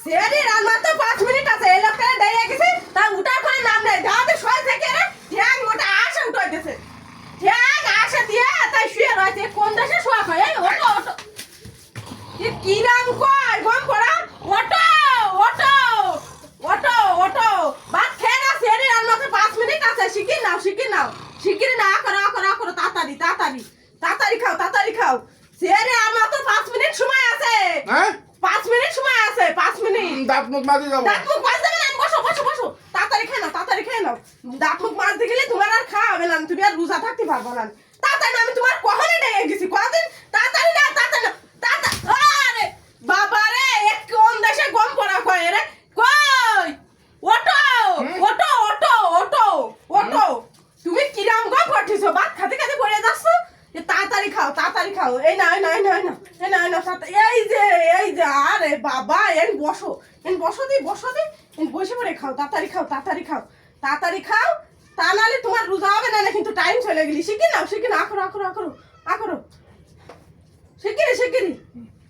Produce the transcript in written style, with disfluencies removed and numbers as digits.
সেরি রান্না তো 5 মিনিট আছে এই লোকটা দাঁড়িয়ে গেছে তা উঠার করে নাম নেই দাঁড়াতে শোয় থেকে রে ঠ্যাং মোটা আসে উঠাই দিয়েছে ঠ্যাং আসে দিয়ে তাই শুয়ে রয়েছে কোন দেশে শোয়া খায় এই ওটো ওটো কি নাম কয় গম পড়া ওটো ওটো ওটো ওটো বাদ খেয়ে না সেরি রান্না তো 5 মিনিট আছে শিখি নাও শিখি না করো তাড়াতাড়ি তাড়াতাড়ি খাও সেরি রান্না তো 5 মিনিট সময় আছে হ্যাঁ 5 মিনিট সময় আছে 5 মিনিট দাঁত মুখ মাজি যাবো দাঁত মুখ মাজতে গেলে বসো তাড়াতাড়ি খেয়ে নাও দাঁত মুখ মাজতে গেলে তোমার আর খাওয়া হবে না তুমি আর রোজা থাকতে পারবে না তাড়াতাড়ি না, আমি তোমার কখনো ডেকে গেছি কদিন তাড়াতাড়ি না আরে বাবা রে এক কোন দেশে গম পড়া কয় রে কই ওটো ওটো ওটো ওটো ওটো তুমি কিরাম গম পড়ছিস ভাত খাতে পড়ে যাচ্ছ তাড়াতাড়ি খাও এই না এই যে আরে বাবা বসো দি বসে পড়ে খাও তাড়াতাড়ি খাও তা নাহলে তোমার রোজা হবে না কিন্তু টাইম চলে গেলি শিখি নাও আখরো